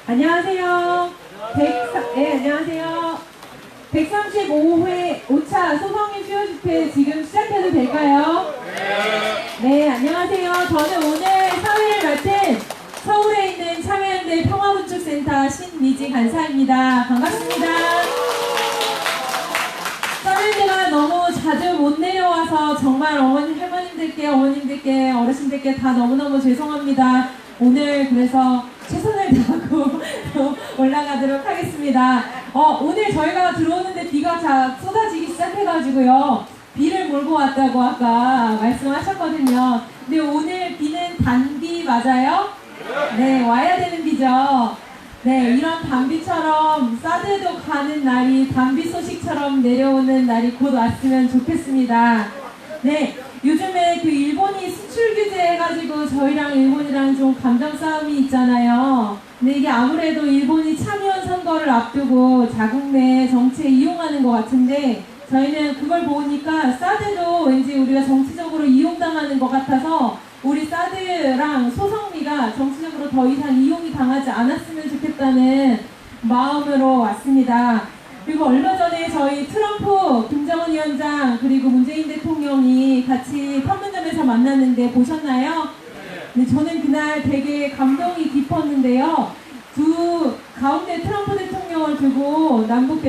안녕하세요. 네, 안녕하세요. 135회 5차 소성인 수요 집회 지금 시작해도 될까요? 네, 안녕하세요. 저는 오늘 사회를 맡은 서울에 있는 참여연대 평화구축센터 신미지 간사입니다. 반갑습니다. 참여연대가 너무 자주 못 내려와서 정말 할머님들께, 어머님들께, 어르신들께 다 너무너무 죄송합니다. 오늘 그래서 최선을 다하고 올라가도록 하겠습니다. 오늘 저희가 들어오는데 비가 쏟아지기 시작해가지고요. 비를 몰고 왔다고 아까 말씀하셨거든요. 근데 오늘 비는 단비 맞아요? 네, 와야 되는 비죠. 네, 이런 단비처럼 사드도 가는 날이 단비 소식처럼 내려오는 날이 곧 왔으면 좋겠습니다. 네, 요즘에 그 일본이 수출 규제 해가지고 저희랑 일본이랑 좀 감정 싸움이 있잖아요. 근데 이게 아무래도 일본이 참여연 선거를 앞두고 자국 내 정치에 이용하는 것 같은데 저희는 그걸 보니까 사드도 왠지 우리가 정치적으로 이용당하는 것 같아서 우리 사드랑 소성미가 정치적으로 더 이상 이용이 당하지 않았으면 좋겠다는 마음으로 왔습니다. 그리고 얼마 전에 저희 트럼프, 김정은 위원장 그리고 문재인 대통령이 같이 판문점에서 만났는데 보셨나요? 네, 저는 그날 되게 감동이 깊었는데요. 가운데 트럼프 대통령을 두고 남북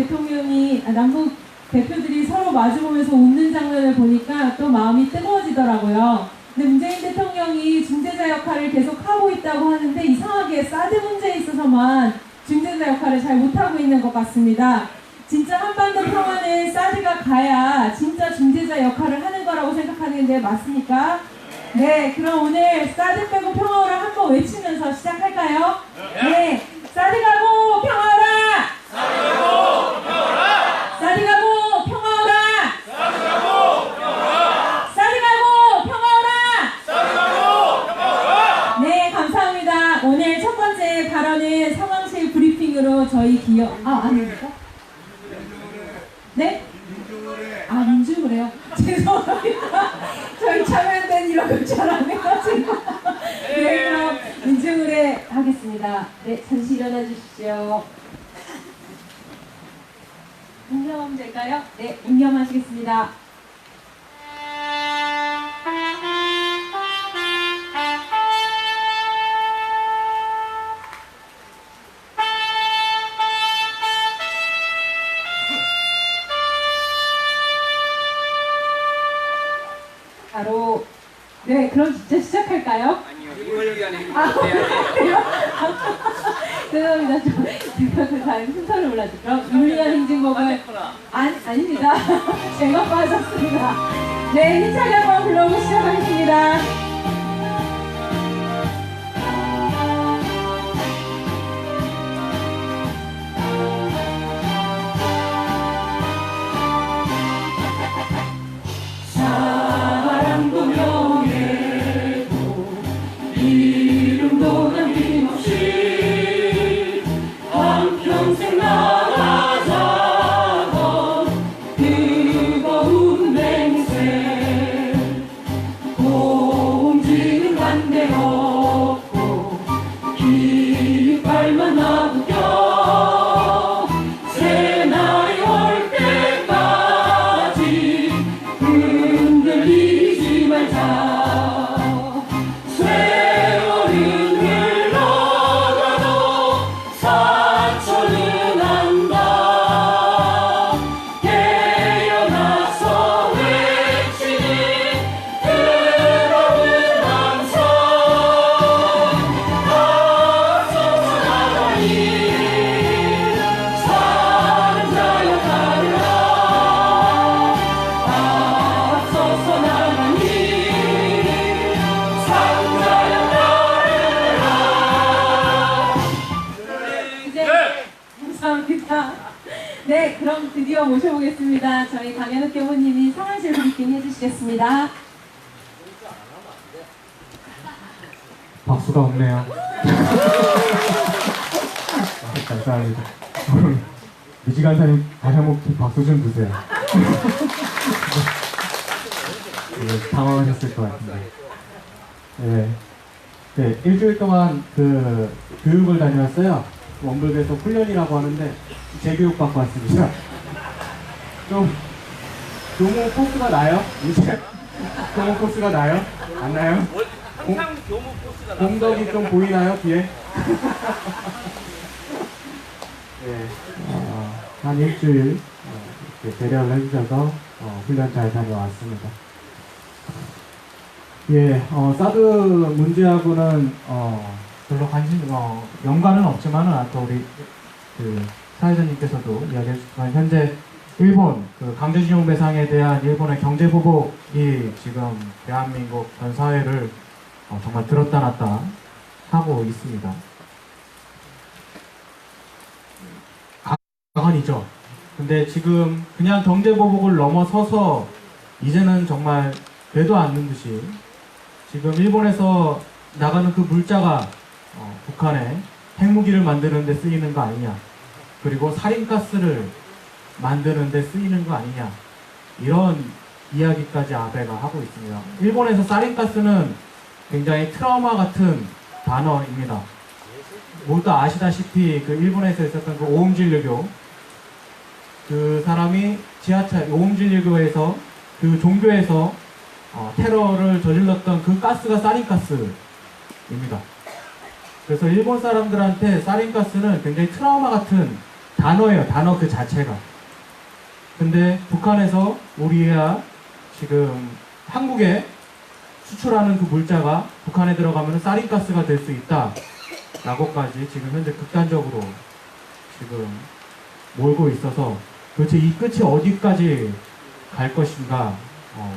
대표들이 서로 마주보면서 웃는 장면을 보니까 또 마음이 뜨거워지더라고요. 근데 문재인 대통령이 중재자 역할을 계속 하고 있다고 하는데 이상하게 사드 문제에 있어서만 중재자 역할을 잘 못하고 있는 것 같습니다. 진짜 한반도 평화는 사드가 가야 진짜 중재자 역할을 하는 거라고 생각하는데 맞습니까? 네, 그럼 오늘 사드 빼고 평화오라 한번 외치면서 시작할까요? 네, 사드 가고 평화오라! 사드 가고 평화오라! 사드 가고 평화오라! 사드 가고 평화오라! 사드 가고 평화오라! 사드 가고 평화오라! 네, 감사합니다. 오늘 첫 번째 발언은 상황실 브리핑으로 저희 아닙니까? 네? 민주노래요? 죄송합니다. 저희 참여연대는 이런 걸 잘 안 해가지고. 네, 그럼 민주노래 하겠습니다. 네, 잠시 일어나 주십시오. 웅념하면 될까요? 네, 웅념하시겠습니다. 네, 그럼 진짜 시작할까요? 아니요, 이원혁이 안에 그래요? 죄송합니다. 제가 그 다음 순서를 몰랐죠. 그럼 윤리한 행진곡을 아닙니다. 제가 빠졌습니다. 네, 힘차게 한번 불러보고 시작하겠습니다. 네, 그럼 드디어 모셔보겠습니다. 저희 강현욱 교무님이 상황실 브리핑 해주시겠습니다. 박수가 없네요. 감사합니다. 미지 간사님 다시 한번 박수 좀 주세요. 당황하셨을 것 같은데. 네. 네, 일주일 동안 그 교육을 다녀왔어요. 원불에서 훈련이라고 하는데 재교육 받고 왔습니다. 좀 교무 코스가 나요? 이제 교무 코스가 나요? 안 나요? 항상 교무 코스가 공덕이 좀 보이나요 뒤에? 네, 한 일주일 이렇게 배려를 해주셔서 훈련 잘 다녀왔습니다. 예, 사드 문제하고는 별로 연관은 없지만은 또 우리 그 사회자님께서도 이야기해 주셨지만 현재 일본 그 강제징용 배상에 대한 일본의 경제 보복이 지금 대한민국 전 사회를 정말 들었다 놨다 하고 있습니다. 가관이죠. 근데 지금 그냥 경제 보복을 넘어서서 이제는 정말 되도 않는 듯이 지금 일본에서 나가는 그 물자가 북한에 핵무기를 만드는 데 쓰이는 거 아니냐, 그리고 살인가스를 만드는 데 쓰이는 거 아니냐, 이런 이야기까지 아베가 하고 있습니다. 일본에서 살인가스는 굉장히 트라우마 같은 단어입니다. 모두 아시다시피 그 일본에서 있었던 그 오음진류교, 그 사람이 지하철 오음진류교에서 그 종교에서 테러를 저질렀던 그 가스가 살인가스입니다. 그래서 일본 사람들한테 살인가스는 굉장히 트라우마 같은 단어예요. 단어 그 자체가. 근데 북한에서 우리가 지금 한국에 수출하는 그 물자가 북한에 들어가면 살인가스가 될 수 있다 라고까지 지금 현재 극단적으로 지금 몰고 있어서 도대체 이 끝이 어디까지 갈 것인가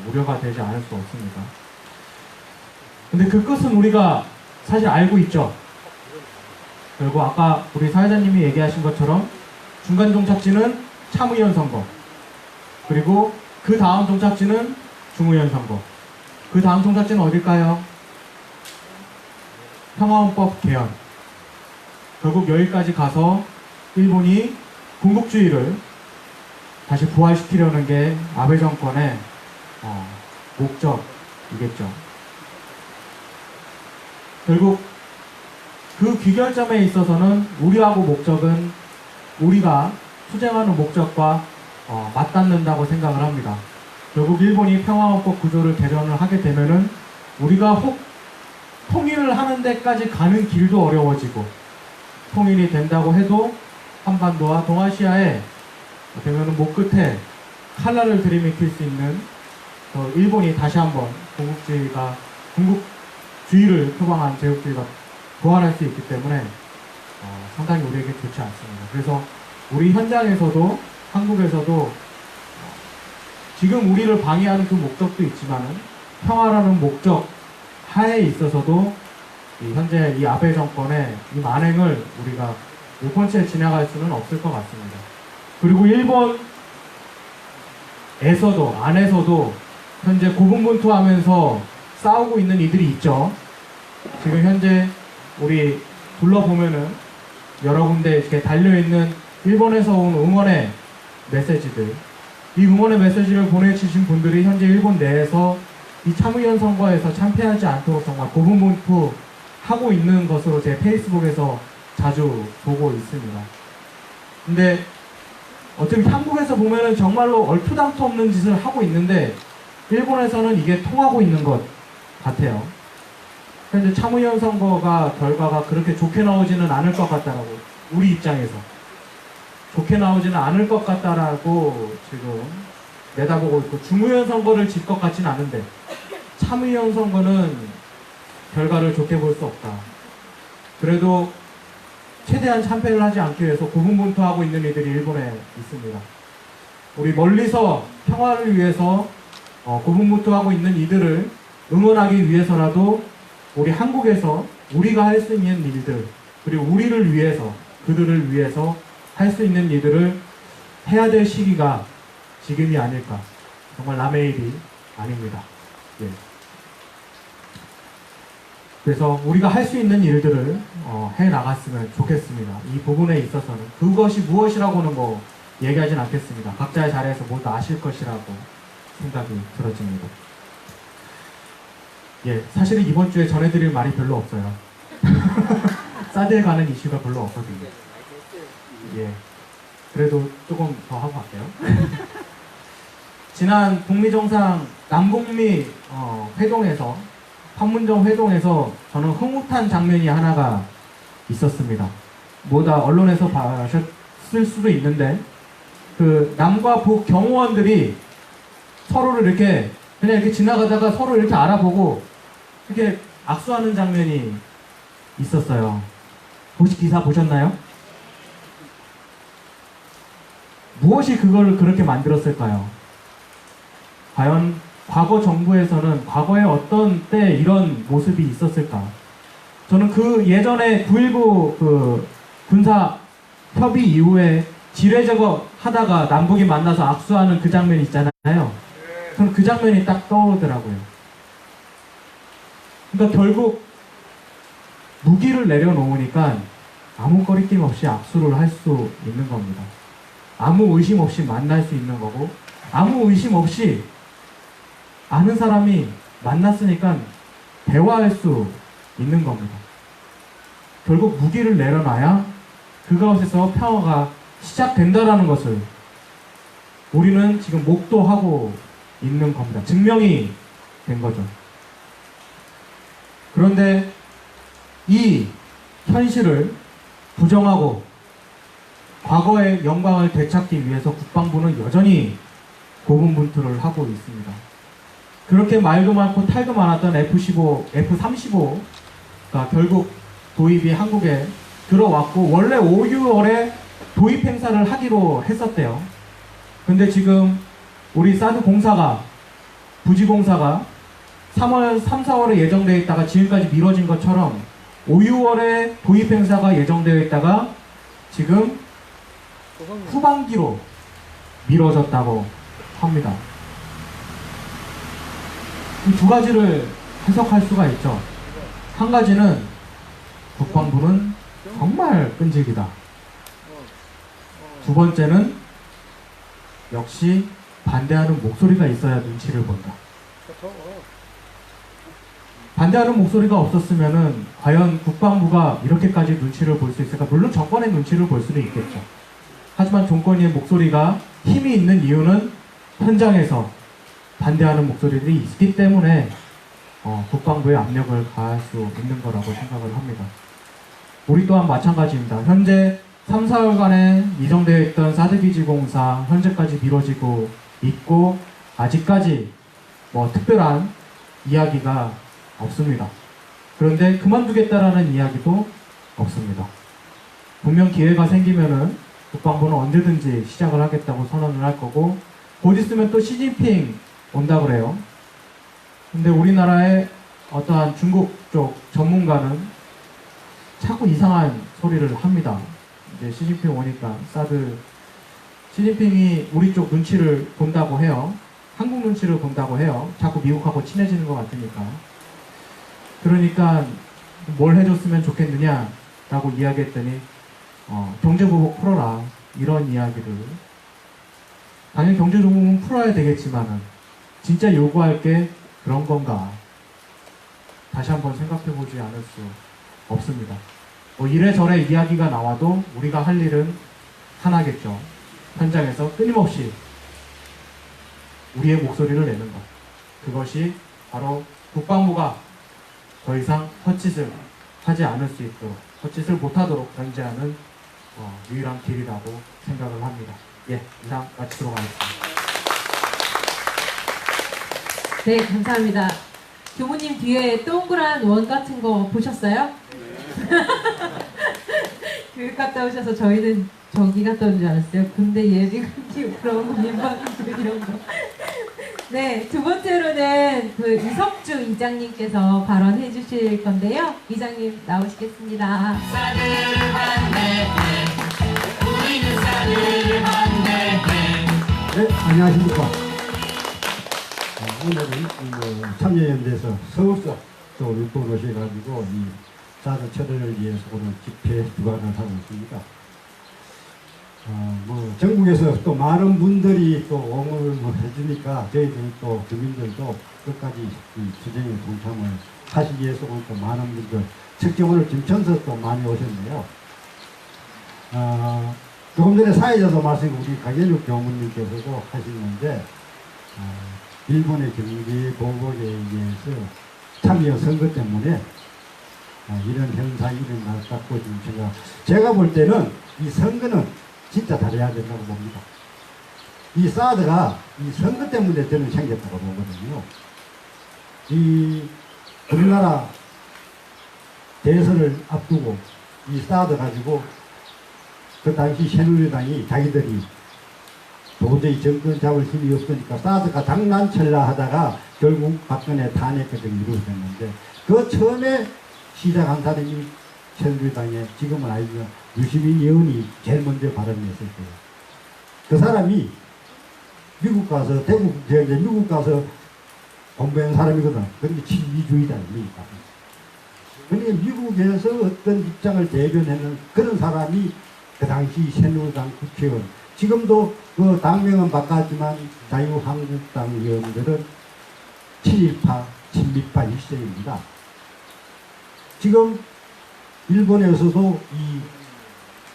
우려가 되지 않을 수 없습니다. 근데 그 끝은 우리가 사실 알고 있죠. 그리고 아까 우리 사회자님이 얘기하신 것처럼 중간 종착지는 참의원 선거, 그리고 그 다음 종착지는 중의원 선거, 그 다음 종착지는 어딜까요? 평화헌법 개헌. 결국 여기까지 가서 일본이 군국주의를 다시 부활시키려는 게 아베 정권의 목적이겠죠. 결국 그 귀결점에 있어서는 우리하고 목적은 우리가 투쟁하는 목적과 맞닿는다고 생각을 합니다. 결국 일본이 평화헌법 구조를 개정을 하게 되면은 우리가 혹 통일을 하는 데까지 가는 길도 어려워지고, 통일이 된다고 해도 한반도와 동아시아에 되면은 목 끝에 칼날을 들이밀킬 수 있는 일본이 다시 한번 군국주의를 표방한 제국주의가 부활할 수 있기 때문에 상당히 우리에게 좋지 않습니다. 그래서 우리 현장에서도 한국에서도 지금 우리를 방해하는 그 목적도 있지만은 평화라는 목적 하에 있어서도 현재 이 아베 정권의 이 만행을 우리가 못 본 채 지나갈 수는 없을 것 같습니다. 그리고 일본에서도 안에서도 현재 고분분투하면서 싸우고 있는 이들이 있죠. 지금 현재 우리 둘러보면은 여러 군데 이렇게 달려있는 일본에서 온 응원의 메시지들, 이 응원의 메시지를 보내주신 분들이 현재 일본 내에서 이 참의원 선거에서 참패하지 않도록 정말 고분분투하고 있는 것으로 제 페이스북에서 자주 보고 있습니다. 근데 어차피 한국에서 보면은 정말로 얼토당토 없는 짓을 하고 있는데 일본에서는 이게 통하고 있는 것 같아요. 현재 참의원 선거가 결과가 그렇게 좋게 나오지는 않을 것 같다라고, 우리 입장에서 좋게 나오지는 않을 것 같다라고 지금 내다보고 있고, 중의원 선거를 질 것 같지는 않은데 참의원 선거는 결과를 좋게 볼 수 없다. 그래도 최대한 참패를 하지 않기 위해서 고분분투하고 있는 이들이 일본에 있습니다. 우리 멀리서 평화를 위해서 고분분투하고 있는 이들을 응원하기 위해서라도 우리 한국에서 우리가 할 수 있는 일들, 그리고 우리를 위해서, 그들을 위해서 할 수 있는 일들을 해야 될 시기가 지금이 아닐까. 정말 남의 일이 아닙니다. 예. 그래서 우리가 할 수 있는 일들을 해 나갔으면 좋겠습니다. 이 부분에 있어서는 그것이 무엇이라고는 뭐 얘기하진 않겠습니다. 각자의 자리에서 모두 아실 것이라고 생각이 들어집니다. 예, 사실은 이번 주에 전해드릴 말이 별로 없어요. 사드에 관한 이슈가 별로 없거든요. 예. 그래도 조금 더 하고 갈게요. 지난 북미정상 남북미 회동에서 판문점 회동에서 저는 흐뭇한 장면이 하나가 있었습니다. 뭐다 언론에서 봤을 수도 있는데 그 남과 북 경호원들이 서로를 이렇게 그냥 이렇게 지나가다가 서로 이렇게 알아보고 이렇게 악수하는 장면이 있었어요. 혹시 기사 보셨나요? 무엇이 그걸 그렇게 만들었을까요? 과연 과거 정부에서는 과거에 어떤 때 이런 모습이 있었을까? 저는 그 예전에 9.19 그 군사 협의 이후에 지뢰 제거 하다가 남북이 만나서 악수하는 그 장면 있잖아요. 저는 그 장면이 딱 떠오르더라고요. 그러니까 결국 무기를 내려놓으니까 아무 거리낌 없이 악수를 할 수 있는 겁니다. 아무 의심 없이 만날 수 있는 거고 아무 의심 없이 아는 사람이 만났으니까 대화할 수 있는 겁니다. 결국 무기를 내려놔야 그것에서 평화가 시작된다라는 것을 우리는 지금 목도하고 있는 겁니다. 증명이 된 거죠. 그런데 이 현실을 부정하고 과거의 영광을 되찾기 위해서 국방부는 여전히 고군분투를 하고 있습니다. 그렇게 말도 많고 탈도 많았던 F-35가 결국 도입이 한국에 들어왔고 원래 5, 6월에 도입 행사를 하기로 했었대요. 근데 지금 우리 사드 공사가 부지공사가 3월, 3, 4월에 예정되어 있다가 지금까지 미뤄진 것처럼 5, 6월에 도입 행사가 예정되어 있다가 지금 후반기로 미뤄졌다고 합니다. 이 두 가지를 해석할 수가 있죠. 한 가지는 국방부는 정말 끈질기다. 두 번째는 역시 반대하는 목소리가 있어야 눈치를 본다. 반대하는 목소리가 없었으면은 과연 국방부가 이렇게까지 눈치를 볼 수 있을까? 물론 정권의 눈치를 볼 수는 있겠죠. 하지만 정권의 목소리가 힘이 있는 이유는 현장에서 반대하는 목소리들이 있기 때문에 국방부에 압력을 가할 수 있는 거라고 생각을 합니다. 우리 또한 마찬가지입니다. 현재 3, 4월간에 예정되어 있던 사드기지 공사 현재까지 미뤄지고 있고 아직까지 뭐 특별한 이야기가 없습니다. 그런데 그만두겠다라는 이야기도 없습니다. 분명 기회가 생기면은 국방부는 언제든지 시작을 하겠다고 선언을 할 거고 곧 있으면 또 시진핑 온다 그래요. 근데 우리나라의 어떠한 중국 쪽 전문가는 자꾸 이상한 소리를 합니다. 이제 시진핑 오니까 시진핑이 우리 쪽 눈치를 본다고 해요. 한국 눈치를 본다고 해요. 자꾸 미국하고 친해지는 것 같으니까. 그러니까 뭘 해줬으면 좋겠느냐 라고 이야기했더니 경제보복 풀어라 이런 이야기를 당연히 경제보복은 풀어야 되겠지만은 진짜 요구할 게 그런 건가 다시 한번 생각해보지 않을 수 없습니다. 뭐 이래저래 이야기가 나와도 우리가 할 일은 하나겠죠. 현장에서 끊임없이 우리의 목소리를 내는 것. 그것이 바로 국방부가 더 이상 헛짓을 하지 않을 수 있도록 헛짓을 못하도록 견제하는 유일한 길이라고 생각을 합니다. 예, 이상 마치도록 하겠습니다. 네, 감사합니다. 교무님 뒤에 동그란 원 같은 거 보셨어요? 교육 갔다 오셔서 저희는 저기 갔다 온 줄 알았어요. 군대 예비군기 프로그램 이런 거. 네, 두 번째로는 그 이석주 이장님께서 발언해 주실 건데요. 이장님 나오시겠습니다. 네, 안녕하십니까. 오늘은 참여연대에서 서울서 또 육군 오셔가지고 이 사드 철회를 위해서 오늘 집회 주관을 하고 있습니다. 전국에서 또 많은 분들이 또 옹호를 해주니까 저희들 또 주민들도 끝까지 이 투쟁에 동참을 하시기 위해서 오늘 또 많은 분들, 특히 오늘 김천서 또 많이 오셨네요. 조금 전에 사회자도 말씀 우리 가계육 교무님께서도 하시는데 일본의 경제 보복에 의해서 참여 선거 때문에 이런 현상이 일어났다고 지금 제가 볼 때는 이 선거는 진짜 잘해야 된다고 봅니다. 이 사드가 이 선거 때문에 저는 생겼다고 보거든요. 이 우리나라 대선을 앞두고 이 사드 가지고 그 당시 새누리당이 자기들이 도저히 정권 잡을 힘이 없으니까 사드가 장난칠라 하다가 결국 박근혜 탄핵까지 이루어졌는데 그 처음에 시작한 사람이 새누리당에 지금은 아니죠. 유시민 의원이 제일 먼저 발언했을 거예요. 그 사람이 미국 가서 미국 가서 공부한 사람이거든. 그런데 친미주의자입니다. 그러니까 미국에서 어떤 입장을 대변하는 그런 사람이 그 당시 새누리당 국회의원, 지금도 그 당명은 바꿨지만 자유한국당 의원들은 친일파, 친미파 일세입니다. 지금 일본에서도 이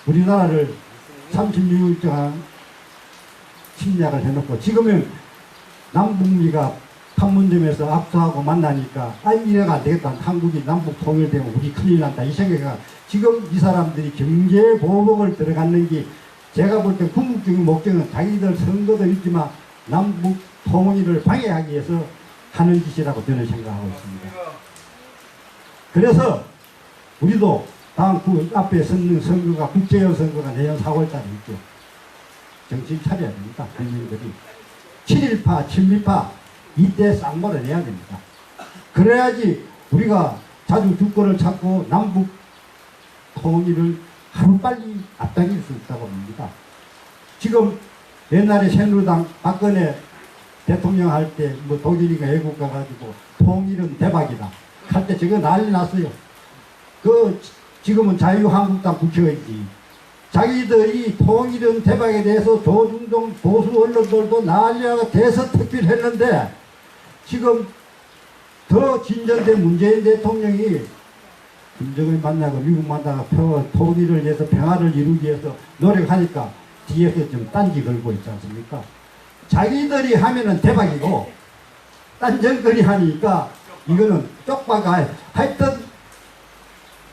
우리나라를 36일 동안 침략을 해놓고 지금은 남북미가 판문점에서 압수하고 만나니까 이래가 안 되겠다. 한국이 남북 통일되면 우리 큰일 난다. 이 생각이 지금 이 사람들이 경제 보복을 들어갔는 게 제가 볼 때 궁극적인 목적은 자기들 선거도 있지만 남북 통일을 방해하기 위해서 하는 짓이라고 저는 생각하고 있습니다. 그래서 우리도 다음 앞에 서는 선거가 국제연 선거가 내년 4월달에 있죠. 정신 차려야 됩니다. 국민들이. 친일파, 친미파 이때 쌍발을 내야 됩니다. 그래야지 우리가 자주 주권을 찾고 남북 통일을 하루빨리 앞당길 수 있다고 봅니다. 지금 옛날에 새누리당 박근혜 대통령 할 때 뭐 독일인가 외국 가가지고 통일은 대박이다 할 때 저거 난리 났어요. 그 지금은 자유한국당 국회의원이지. 자기들이 통일은 대박에 대해서 조중동 보수 언론들도 난리가 대서특필 했는데 지금 더 진전된 문재인 대통령이 김정은 만나고 미국 만나고 통일을 위해서 평화를 이루기 위해서 노력하니까 뒤에서 좀 딴지 걸고 있지 않습니까? 자기들이 하면은 대박이고 딴정거리 하니까 이거는 쪽박아. 하여튼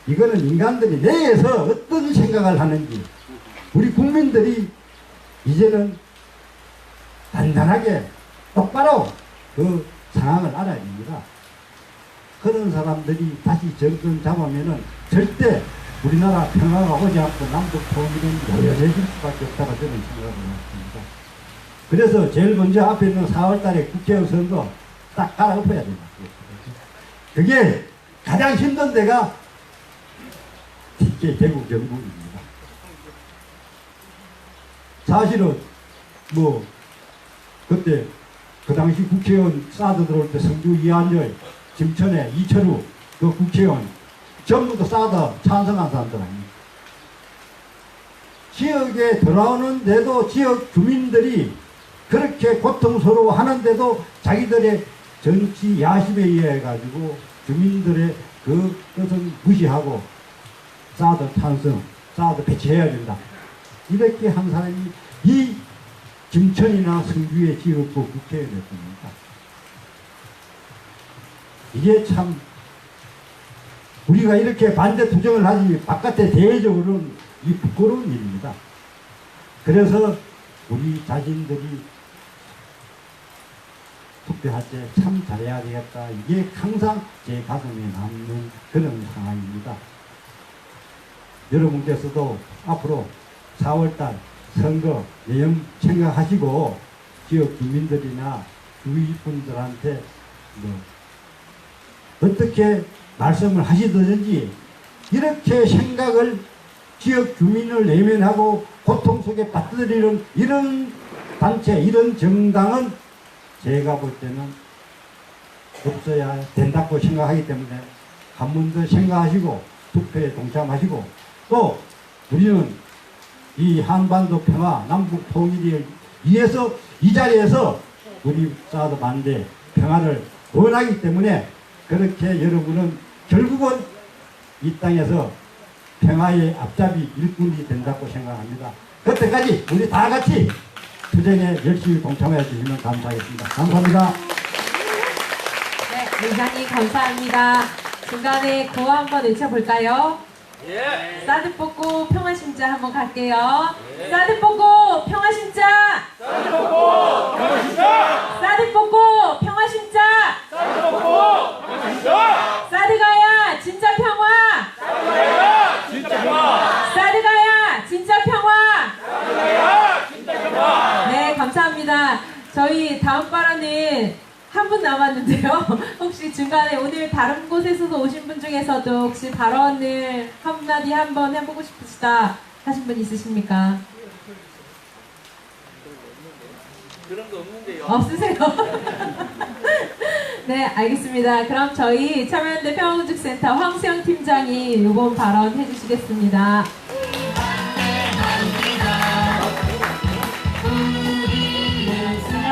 이거는 인간들이 내에서 어떤 생각을 하는지 우리 국민들이 이제는 단단하게 똑바로 그 상황을 알아야 됩니다. 그런 사람들이 다시 정권 잡으면은 절대 우리나라 평화가 오지 않고 남북 통일은 노련해질 수밖에 없다고 저는 생각을 했습니다. 그래서 제일 먼저 앞에 있는 4월달에 국회의원 선거 딱 갈아엎어야 됩니다. 그게 가장 힘든 데가 TK 대구 경북입니다. 사실은 뭐 그때 그 당시 국회의원 사드 들어올 때 성주 이한열, 김천애, 이철우 그 국회의원 전부 다 사드 찬성한 사람들 아닙니까? 지역에 들어오는데도 지역 주민들이 그렇게 고통스러워 하는데도 자기들의 정치 야심에 의해 가지고 주민들의 그 뜻은 무시하고 사드 찬성, 사드 배치해야 된다. 이렇게 한 사람이 이 김천이나 성주의 지역구 국회의원이었습니다. 이게 참 우리가 이렇게 반대 투쟁을 하지 바깥에 대외적으로는 이 부끄러운 일입니다. 그래서 우리 자신들이 투표할 때 참 잘해야 되겠다. 이게 항상 제 가슴에 남는 그런 상황입니다. 여러분께서도 앞으로 4월달 선거 내용 생각하시고 지역 주민들이나 주위 분들한테 뭐 어떻게 말씀을 하시든지 이렇게 생각을 지역 주민을 내면하고 고통 속에 빠뜨리는 이런 단체, 이런 정당은 제가 볼 때는 없어야 된다고 생각하기 때문에 한 번 더 생각하시고 투표에 동참하시고 또 우리는 이 한반도 평화, 남북 통일을 위해서 이 자리에서 우리 사드 반대 평화를 원하기 때문에 그렇게 여러분은 결국은 이 땅에서 평화의 앞잡이 일꾼이 된다고 생각합니다. 그때까지 우리 다 같이 투쟁에 열심히 동참해 주시면 감사하겠습니다. 감사합니다. 네, 굉장히 감사합니다. 중간에 구호 한번 외쳐볼까요? 예. 사드 뽑고 평화심자 한번 갈게요. 사드 뽑고 평화심자! 사드 먹고 평화심자. 사드 뽑고 평화심자! 사드 먹고 평화심자. 사드 가야 진짜 평화! 사드가야 진짜 평화. 사드 가야 진짜 평화! 사드가야 진짜 평화. 네, 감사합니다. 저희 다음 발언은 한 분 남았는데요. 혹시 중간에 오늘 다른 곳에서도 오신 분 중에서도 혹시 발언을 한마디 한번 해보고 싶으시다 하신 분 있으십니까? 그런 거 없는데요. 없으세요? 네, 알겠습니다. 그럼 저희 참여연대 평화군축센터 황수영 팀장이 이번 발언 해주시겠습니다.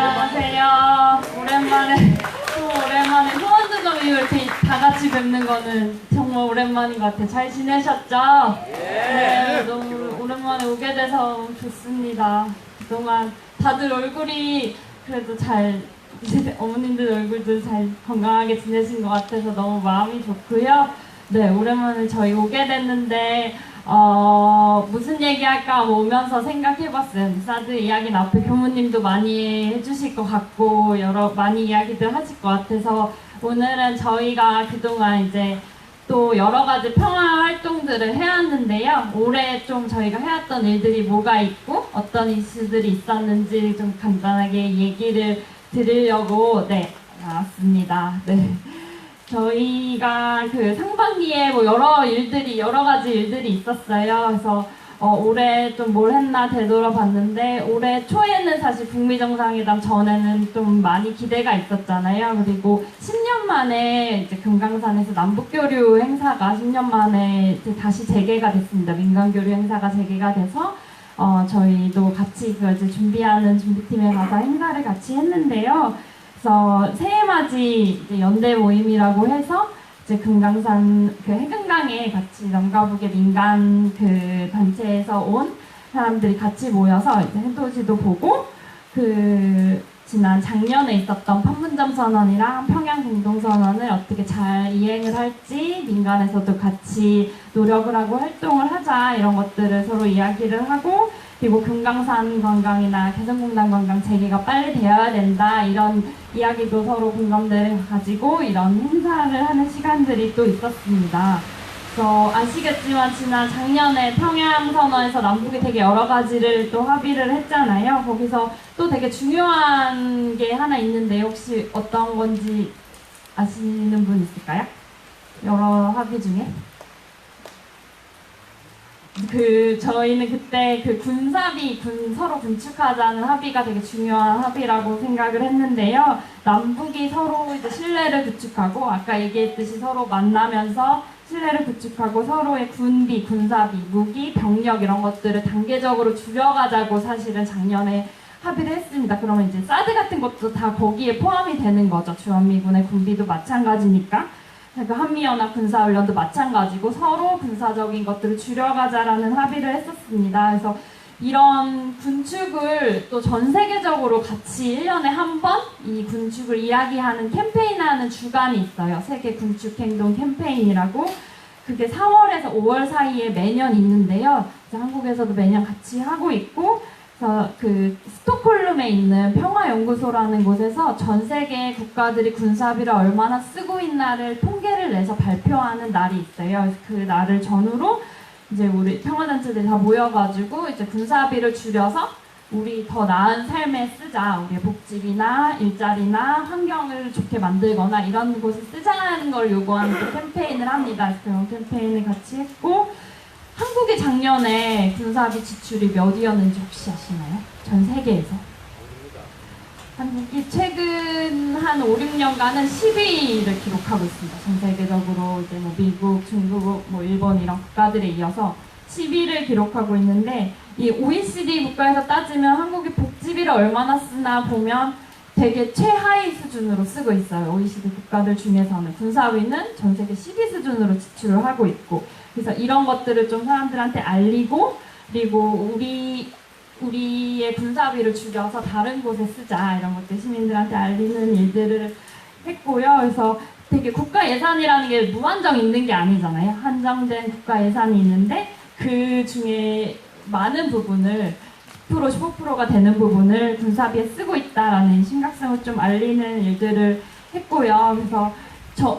안녕하세요. 오랜만에 후원주점 이렇게 다 같이 뵙는 거는 정말 오랜만인 것 같아요. 잘 지내셨죠? 네, 너무 오랜만에 오게 돼서 좋습니다. 그동안 다들 얼굴이 그래도 이제 어머님들 얼굴도 잘 건강하게 지내신 것 같아서 너무 마음이 좋고요. 네, 오랜만에 저희 오게 됐는데 무슨 얘기할까 오면서 생각해봤어요. 사드 이야기는 앞에 교무님도 많이 해주실 것 같고 많이 이야기들 하실 것 같아서 오늘은 저희가 그동안 이제 또 여러 가지 평화 활동들을 해왔는데요. 올해 좀 저희가 해왔던 일들이 뭐가 있고 어떤 이슈들이 있었는지 좀 간단하게 얘기를 드리려고 나왔습니다. 네. 저희가 그 상반기에 뭐 여러 가지 일들이 있었어요. 그래서 올해 좀 뭘 했나 되돌아봤는데 올해 초에는 사실 북미 정상회담 전에는 좀 많이 기대가 있었잖아요. 그리고 10년 만에 이제 금강산에서 남북교류 행사가 10년 만에 이제 다시 재개가 됐습니다. 민간교류 행사가 재개가 돼서 저희도 같이 그 이제 준비하는 준비팀에 가서 행사를 같이 했는데요. 그래서 새해맞이 이제 연대 모임이라고 해서 이제 금강산 그 해금강에 같이 남가북의 민간 그 단체에서 온 사람들이 같이 모여서 이제 해돋이도 보고 그 지난 작년에 있었던 판문점 선언이랑 평양 공동선언을 어떻게 잘 이행을 할지 민간에서도 같이 노력을 하고 활동을 하자 이런 것들을 서로 이야기를 하고 그리고 금강산 관광이나 개성공단 관광 재개가 빨리 되어야 된다 이런 이야기도 서로 공감대를 가지고 이런 행사를 하는 시간들이 또 있었습니다. 그래서 아시겠지만 지난 작년에 평양선언에서 남북이 되게 여러 가지를 또 합의를 했잖아요. 거기서 또 되게 중요한 게 하나 있는데 혹시 어떤 건지 아시는 분 있을까요? 여러 합의 중에? 저희는 그때 그 군사비, 서로 군축하자는 합의가 되게 중요한 합의라고 생각을 했는데요. 남북이 서로 이제 신뢰를 구축하고, 아까 얘기했듯이 서로 만나면서 신뢰를 구축하고 서로의 군비, 군사비, 무기, 병력 이런 것들을 단계적으로 줄여가자고 사실은 작년에 합의를 했습니다. 그러면 이제 사드 같은 것도 다 거기에 포함이 되는 거죠. 주한미군의 군비도 마찬가지니까. 그 한미연합 군사훈련도 마찬가지고 서로 군사적인 것들을 줄여가자라는 합의를 했었습니다. 그래서 이런 군축을 또 전 세계적으로 같이 1년에 한 번 이 군축을 이야기하는 캠페인하는 주간이 있어요. 세계 군축행동 캠페인이라고. 그게 4월에서 5월 사이에 매년 있는데요. 한국에서도 매년 같이 하고 있고 그래서 그 스톡홀름에 있는 평화연구소라는 곳에서 전 세계 국가들이 군사비를 얼마나 쓰고 있나를 통계를 내서 발표하는 날이 있어요. 그래서 그 날을 전후로 이제 우리 평화단체들이 다 모여가지고 이제 군사비를 줄여서 우리 더 나은 삶에 쓰자. 우리의 복지비나 일자리나 환경을 좋게 만들거나 이런 곳에 쓰자는 걸 요구하는 또 캠페인을 합니다. 그래서 그런 캠페인을 같이 했고 한국이 작년에 군사비 지출이 몇이었는지 혹시 아시나요? 전 세계에서. 한국이 최근 한 5, 6년간은 10위를 기록하고 있습니다. 전 세계적으로 이제 뭐 미국, 중국, 뭐 일본 이런 국가들에 이어서 10위를 기록하고 있는데 이 OECD 국가에서 따지면 한국이 복지비를 얼마나 쓰나 보면 되게 최하위 수준으로 쓰고 있어요. OECD 국가들 중에서는. 군사비는 전 세계 10위 수준으로 지출을 하고 있고 그래서 이런 것들을 좀 사람들한테 알리고 그리고 우리 우리의 군사비를 줄여서 다른 곳에 쓰자 이런 것들 시민들한테 알리는 일들을 했고요. 그래서 되게 국가 예산이라는 게 무한정 있는 게 아니잖아요. 한정된 국가 예산이 있는데 그 중에 많은 부분을 10% 15%가 되는 부분을 군사비에 쓰고 있다라는 심각성을 좀 알리는 일들을 했고요. 그래서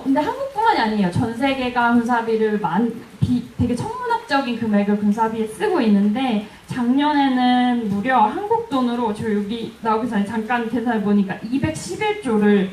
근데 한국뿐만이 아니에요. 전 세계가 군사비를 되게 천문학적인 금액을 군사비에 쓰고 있는데 작년에는 무려 한국 돈으로 저 여기 나오기 전에 잠깐 계산해 보니까 211조를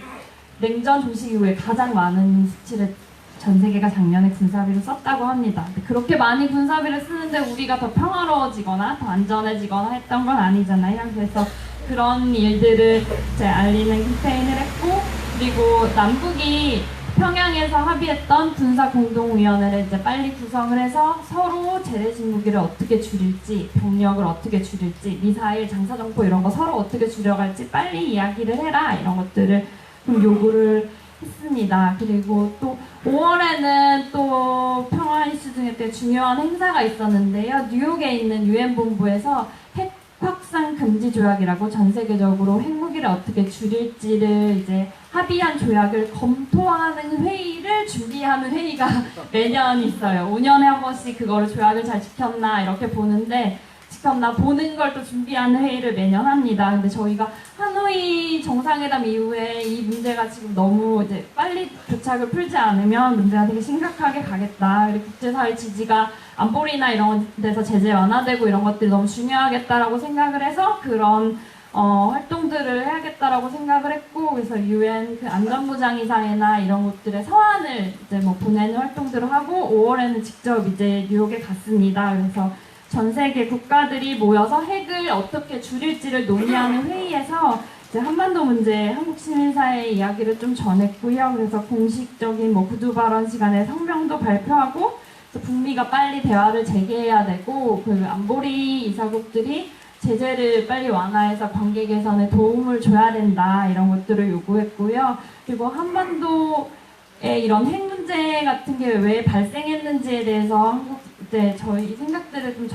냉전 종식 이후에 가장 많은 수치를 전 세계가 작년에 군사비를 썼다고 합니다. 근데 그렇게 많이 군사비를 쓰는데 우리가 더 평화로워지거나 더 안전해지거나 했던 건 아니잖아요. 그래서 그런 일들을 이제 알리는 캠페인을 했고, 그리고 남북이 평양에서 합의했던 군사공동위원회를 이제 빨리 구성을 해서 서로 재래식 무기를 어떻게 줄일지, 병력을 어떻게 줄일지, 미사일, 장사정포 이런 거 서로 어떻게 줄여갈지 빨리 이야기를 해라 이런 것들을 좀 요구를 했습니다. 그리고 또 5월에는 또 평화 이슈 중에 되게 중요한 행사가 있었는데요. 뉴욕에 있는 유엔 본부에서 핵 확산 금지 조약이라고 전 세계적으로 핵무기를 어떻게 줄일지를 이제 합의한 조약을 검토하는 회의를 준비하는 회의가 매년 있어요. 5년에 한 번씩 그거를 조약을 잘 지켰나 이렇게 보는데, 보는 걸 또 준비하는 회의를 매년 합니다. 근데 저희가 하노이 정상회담 이후에 이 문제가 지금 너무 이제 빨리 교착을 풀지 않으면 문제가 되게 심각하게 가겠다. 그리고 국제사회 지지가 안보리나 이런 데서 제재 완화되고 이런 것들이 너무 중요하겠다라고 생각을 해서 그런 활동들을 해야겠다라고 생각을 했고, 그래서 유엔 그 안전보장이사회나 이런 곳들의 서한을 이제 뭐 보내는 활동들을 하고 5월에는 직접 이제 뉴욕에 갔습니다. 그래서 전 세계 국가들이 모여서 핵을 어떻게 줄일지를 논의하는 회의에서 이제 한반도 문제 한국 시민사회의 이야기를 좀 전했고요. 그래서 공식적인 뭐 구두 발언 시간에 성명도 발표하고, 북미가 빨리 대화를 재개해야 되고, 그 안보리 이사국들이 제재를 빨리 완화해서 관계 개선에 도움을 줘야 된다 이런 것들을 요구했고요. 그리고 한반도에 이런 핵 문제 같은 게 왜 발생했는지에 대해서 한국 이제 저희 생각들을 좀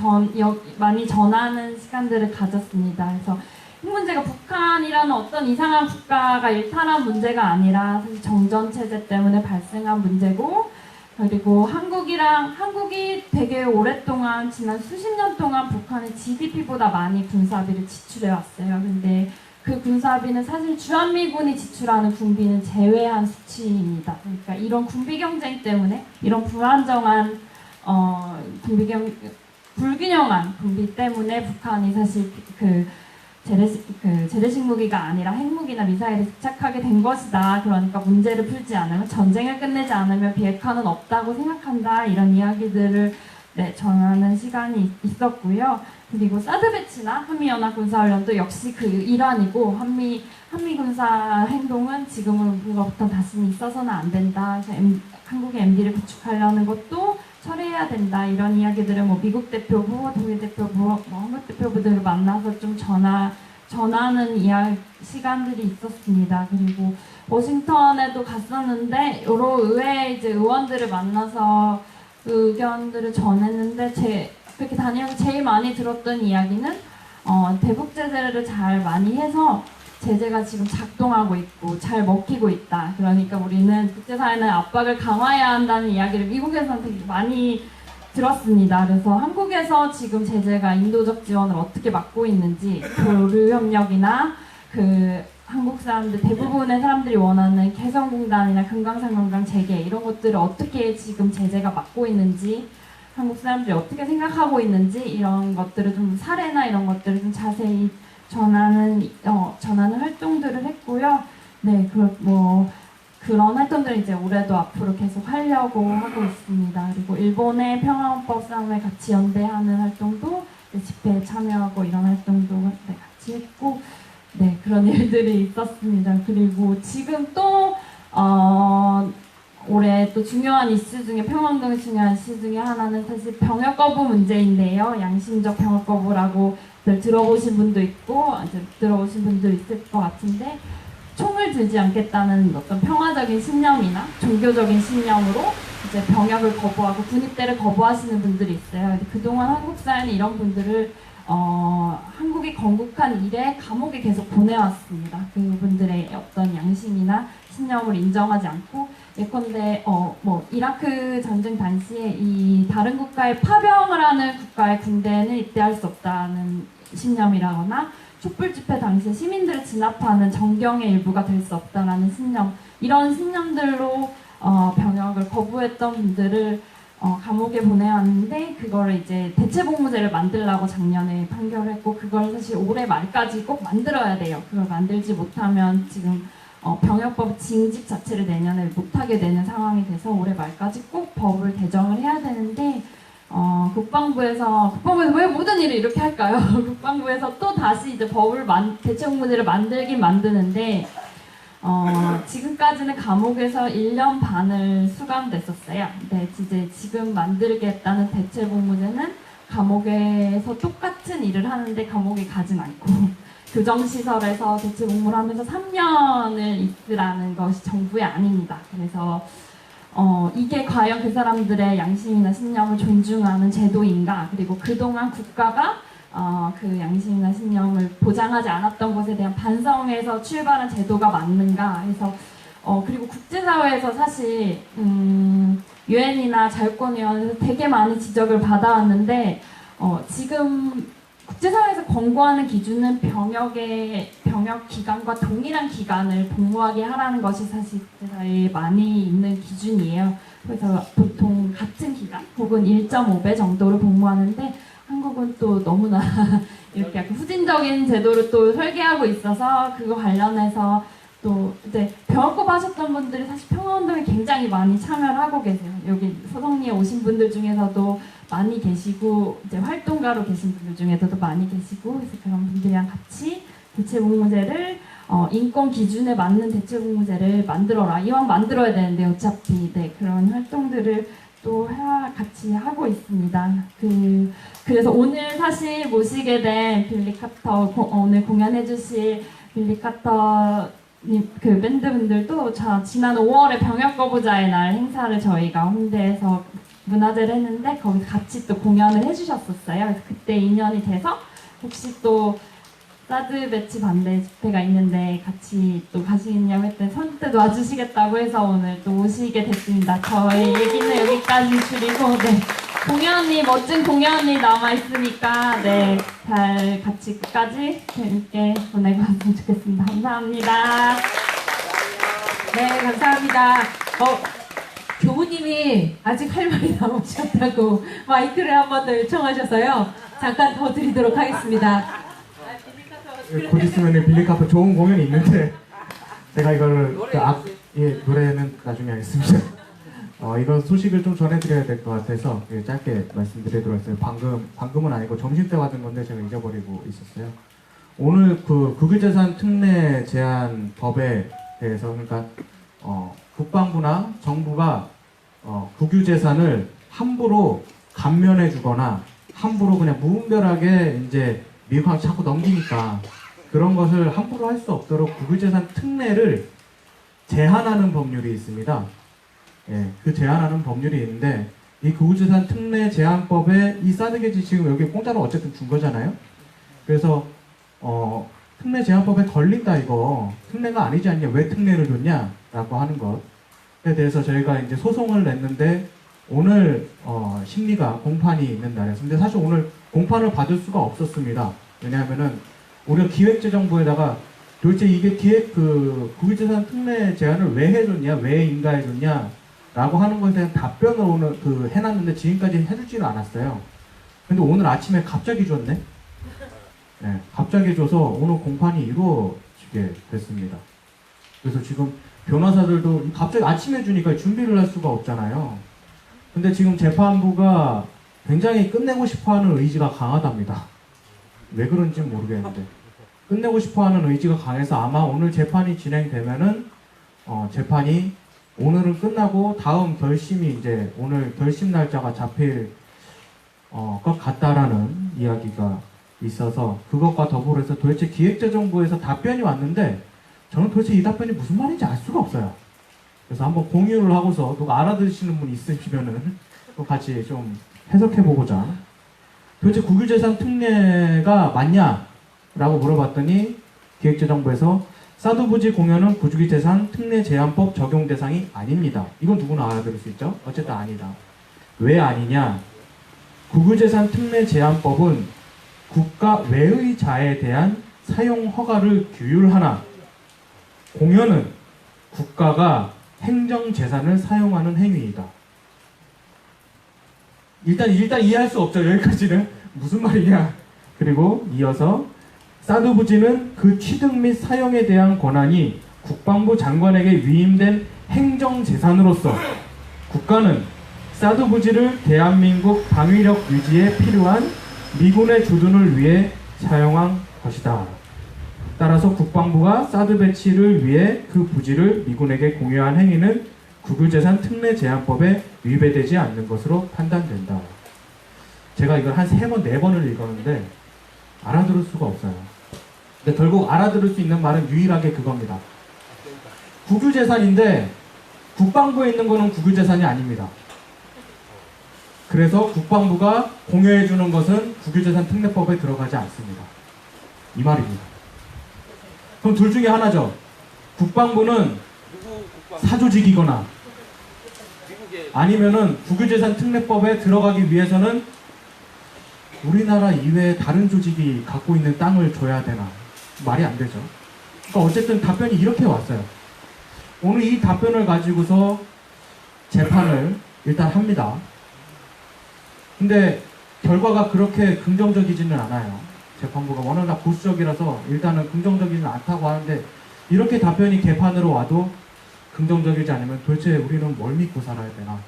많이 전하는 시간들을 가졌습니다. 그래서 핵 문제가 북한이라는 어떤 이상한 국가가 일탈한 문제가 아니라 사실 정전 체제 때문에 발생한 문제고, 그리고 한국이 되게 오랫동안 지난 수십 년 동안 북한의 GDP보다 많이 군사비를 지출해 왔어요. 근데 그 군사비는 사실 주한미군이 지출하는 군비는 제외한 수치입니다. 그러니까 이런 군비 경쟁 때문에, 이런 불안정한 불균형한 군비 때문에 북한이 사실 재래식 무기가 아니라 핵무기나 미사일에 집착하게 된 것이다. 그러니까 문제를 풀지 않으면, 전쟁을 끝내지 않으면 비핵화는 없다고 생각한다. 이런 이야기들을 전하는 시간이 있었고요. 그리고 사드 배치나 한미연합 군사훈련도 역시 그 일환이고, 한미 군사 행동은 지금으로부터 다시는 있어서는 안 된다. 그래서 한국의 MD를 구축하려는 것도 처리해야 된다. 이런 이야기들을 뭐 미국 대표부, 독일 대표부, 한국 대표부들을 만나서 좀 전하는 시간들이 있었습니다. 그리고 워싱턴에도 갔었는데 여러 의회 이제 의원들을 만나서 의견들을 전했는데, 그렇게 다니면서 제일 많이 들었던 이야기는 대북 제재를 잘 많이 해서 제재가 지금 작동하고 있고 잘 먹히고 있다. 그러니까 우리는 국제사회는 압박을 강화해야 한다는 이야기를 미국에서는 되게 많이 들었습니다. 그래서 한국에서 지금 제재가 인도적 지원을 어떻게 막고 있는지, 교류협력이나 그 한국 사람들, 대부분의 사람들이 원하는 개성공단이나 금강산관광 재개 이런 것들을 어떻게 지금 제재가 막고 있는지, 한국 사람들이 어떻게 생각하고 있는지 이런 것들을 좀 사례나 이런 것들을 좀 자세히 전하는 활동들을 했고요. 네, 그런 활동들을 이제 올해도 앞으로 계속 하려고 하고 있습니다. 그리고 일본의 평화헌법 싸움에 같이 연대하는 활동도 집회에 참여하고 이런 활동도 같이 했고, 네, 그런 일들이 있었습니다. 그리고 지금 또 올해 또 중요한 이슈 중에, 평화운동의 중요한 이슈 중에 하나는 사실 병역 거부 문제인데요. 양심적 병역 거부라고 들어보신 분도 있고 들어보신 분도 있을 것 같은데, 총을 들지 않겠다는 어떤 평화적인 신념이나 종교적인 신념으로 이제 병역을 거부하고 군입대를 거부하시는 분들이 있어요. 그동안 한국 사회는 이런 분들을 한국이 건국한 이래 감옥에 계속 보내왔습니다. 그분들의 어떤 양심이나 신념을 인정하지 않고 예컨대 뭐 이라크 전쟁 당시에 이 다른 국가에 파병을 하는 국가의 군대는 입대할 수 없다는 신념이라거나 촛불 집회 당시에 시민들을 진압하는 정경의 일부가 될 수 없다라는 신념, 이런 신념들로 병역을 거부했던 분들을 감옥에 보내왔는데 그거를 이제 대체복무제를 만들라고 작년에 판결했고 그걸 사실 올해 말까지 꼭 만들어야 돼요. 그걸 만들지 못하면 지금 병역법 징집 자체를 내년에 못하게 되는 상황이 돼서 올해 말까지 꼭 법을 개정을 해야 되는데 국방부에서 왜 모든 일을 이렇게 할까요? 국방부에서 또 다시 이제 법을 대체복무제를 만들긴 만드는데 지금까지는 감옥에서 1년 반을 수감됐었어요. 근데 이제 지금 만들겠다는 대체복무제는 감옥에서 똑같은 일을 하는데 감옥에 가진 않고 교정시설에서 대체복무를 하면서 3년을 있으라는 것이 정부의 안입니다. 그래서 이게 과연 그 사람들의 양심이나 신념을 존중하는 제도인가, 그리고 그동안 국가가 그 양심이나 신념을 보장하지 않았던 것에 대한 반성에서 출발한 제도가 맞는가 해서 그리고 국제사회에서 사실 유엔이나 자유권위원회에서 되게 많은 지적을 받아왔는데 지금 국제사회에서 권고하는 기준은 병역 기간과 동일한 기간을 복무하게 하라는 것이 사실 국제사회에 많이 있는 기준이에요. 그래서 보통 같은 기간 혹은 1.5배 정도를 복무하는데 한국은 또 너무나 이렇게 약간 후진적인 제도를 또 설계하고 있어서 그거 관련해서 또 이제 병역법 하셨던 분들이 사실 평화운동에 굉장히 많이 참여를 하고 계세요. 여기 소송리에 오신 분들 중에서도 많이 계시고 이제 활동가로 계신 분들 중에서도 많이 계시고 그래서 그런 분들이랑 같이 대체복무제를 인권 기준에 맞는 대체복무제를 만들어라. 이왕 만들어야 되는데 어차피 그런 활동들을 또 같이 하고 있습니다. 그래서 오늘 사실 모시게 된 빌리 카터 오늘 공연해주실 빌리 카터 그 밴드분들도 지난 5월에 병역거부자의 날 행사를 저희가 홍대에서 문화제를 했는데 거기서 같이 또 공연을 해주셨었어요. 그래서 그때 인연이 돼서 혹시 또 사드 배치 반대 집회가 있는데 같이 또 가시겠냐고 했더니 선뜻 와주시겠다고 해서 오늘 또 오시게 됐습니다. 저희 얘기는 여기까지 줄이고 공연이 멋진 공연이 남아있으니까 잘 같이 끝까지 재밌게 보내고 왔으면 좋겠습니다. 감사합니다. 네, 감사합니다. 교무님이 아직 할 말이 남으셨다고 마이크를 한 번 더 요청하셔서요. 잠깐 더 드리도록 하겠습니다. 곧 있으면 빌리카프 좋은 공연이 있는데 제가 이거를 노래는 나중에 하겠습니다. 이런 소식을 좀 전해드려야 될 것 같아서 짧게 말씀드리도록 했어요. 방금은 아니고 점심때 받은 건데 제가 잊어버리고 있었어요. 오늘 그 국유재산 특례 제한 법에 대해서 그러니까 국방부나 정부가 국유재산을 함부로 감면해주거나 함부로 그냥 무분별하게 이제 미국한테 자꾸 넘기니까 그런 것을 함부로 할 수 없도록 국유재산 특례를 제한하는 법률이 있습니다. 그 제한하는 법률이 있는데 이 국유재산 특례 제한법에 이 사드게지 지금 여기 공짜로 어쨌든 준 거잖아요. 그래서 특례 제한법에 걸린다 이거 특례가 아니지 않냐 왜 특례를 줬냐라고 하는 것에 대해서 저희가 이제 소송을 냈는데 오늘 심리가 공판이 있는 날이었어요. 근데 사실 오늘 공판을 받을 수가 없었습니다. 왜냐하면은 우리가 기획재정부에다가 도대체 이게 국유재산 특례 제한을 왜 해줬냐, 왜 인가해줬냐 라고 하는 것에 대한 답변을 오늘 해놨는데 지금까지 해주지는 않았어요. 근데 오늘 아침에 갑자기 줬네? 갑자기 줘서 오늘 공판이 이루어지게 됐습니다. 그래서 지금 변호사들도 갑자기 아침에 주니까 준비를 할 수가 없잖아요. 근데 지금 재판부가 굉장히 끝내고 싶어하는 의지가 강하답니다. 왜 그런지 모르겠는데 끝내고 싶어하는 의지가 강해서 아마 오늘 재판이 진행되면은 재판이 오늘은 끝나고 다음 결심이 이제 오늘 결심 날짜가 잡힐 것 같다라는 이야기가 있어서 그것과 더불어서 도대체 기획재정부에서 답변이 왔는데 저는 도대체 이 답변이 무슨 말인지 알 수가 없어요. 그래서 한번 공유를 하고서 누가 알아들으시는 분 있으시면은 또 같이 좀 해석해보고자 도대체 국유재산 특례가 맞냐? 라고 물어봤더니 기획재정부에서 사드부지 공여는 국유재산 특례제한법 적용 대상이 아닙니다. 이건 누구나 알아들을 수 있죠? 어쨌든 아니다. 왜 아니냐? 국유재산 특례제한법은 국가 외의 자에 대한 사용 허가를 규율하나 공여는 국가가 행정재산을 사용하는 행위이다. 일단 이해할 수 없죠. 여기까지는 무슨 말이냐. 그리고 이어서 사드부지는 그 취득 및 사용에 대한 권한이 국방부 장관에게 위임된 행정재산으로서 국가는 사드부지를 대한민국 방위력 유지에 필요한 미군의 주둔을 위해 사용한 것이다. 따라서 국방부가 사드 배치를 위해 그 부지를 미군에게 공유한 행위는 국유재산 특례제한법에 위배되지 않는 것으로 판단된다. 제가 이걸 한 3번, 4번을 읽었는데 알아들을 수가 없어요. 근데 결국 알아들을 수 있는 말은 유일하게 그겁니다. 국유재산인데 국방부에 있는 거는 국유재산이 아닙니다. 그래서 국방부가 공여해주는 것은 국유재산 특례법에 들어가지 않습니다. 이 말입니다. 그럼 둘 중에 하나죠. 국방부는 누구 국방? 사조직이거나 미국의 아니면은 국유재산 특례법에 들어가기 위해서는 우리나라 이외에 다른 조직이 갖고 있는 땅을 줘야 되나? 말이 안 되죠. 그러니까 어쨌든 답변이 이렇게 왔어요. 오늘 이 답변을 가지고서 재판을 일단 합니다. 근데 결과가 그렇게 긍정적이지는 않아요. 재판부가 워낙 보수적이라서 일단은 긍정적이지는 않다고 하는데 이렇게 답변이 개판으로 와도 긍정적이지 않으면 도대체 우리는 뭘 믿고 살아야 되나?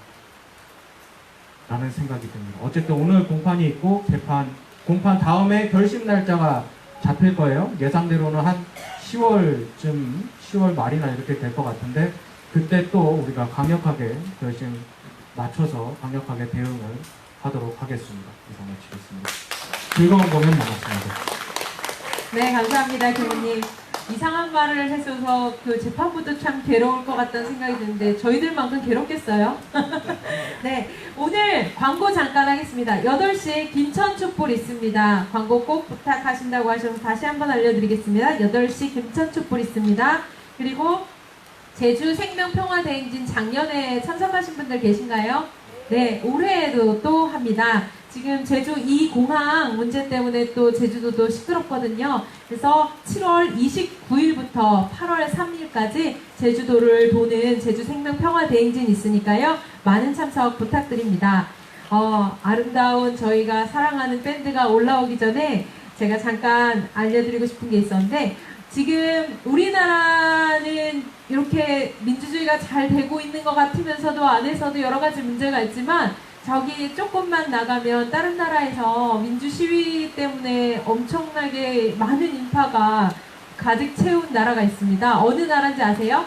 라는 생각이 듭니다. 어쨌든 오늘 공판이 있고 공판 다음에 결심 날짜가 잡힐 거예요. 예상대로는 한 10월 말이나 이렇게 될 것 같은데 그때 또 우리가 강력하게 결심 맞춰서 강력하게 대응을 하도록 하겠습니다. 이상 마치겠습니다. 즐거운 공연 많았습니다. 네, 감사합니다, 교수님. 이상한 말을 해줘서 그 재판부도 참 괴로울 것 같다는 생각이 드는데 저희들만큼 괴롭겠어요? 네, 오늘 광고 잠깐 하겠습니다. 8시에 김천촛불 있습니다. 광고 꼭 부탁하신다고 하셔서 다시 한번 알려드리겠습니다. 8시 김천촛불 있습니다. 그리고 제주 생명평화대행진 작년에 참석하신 분들 계신가요? 네, 올해에도 또 합니다. 지금 제주 2공항 문제 때문에 또 제주도도 시끄럽거든요. 그래서 7월 29일부터 8월 3일까지 제주도를 도는 제주 생명평화대행진 있으니까요. 많은 참석 부탁드립니다. 아름다운 저희가 사랑하는 밴드가 올라오기 전에 제가 잠깐 알려드리고 싶은 게 있었는데 지금 우리나라는 이렇게 민주주의가 잘 되고 있는 것 같으면서도 안에서도 여러 가지 문제가 있지만 저기 조금만 나가면 다른 나라에서 민주시위 때문에 엄청나게 많은 인파가 가득 채운 나라가 있습니다. 어느 나라인지 아세요?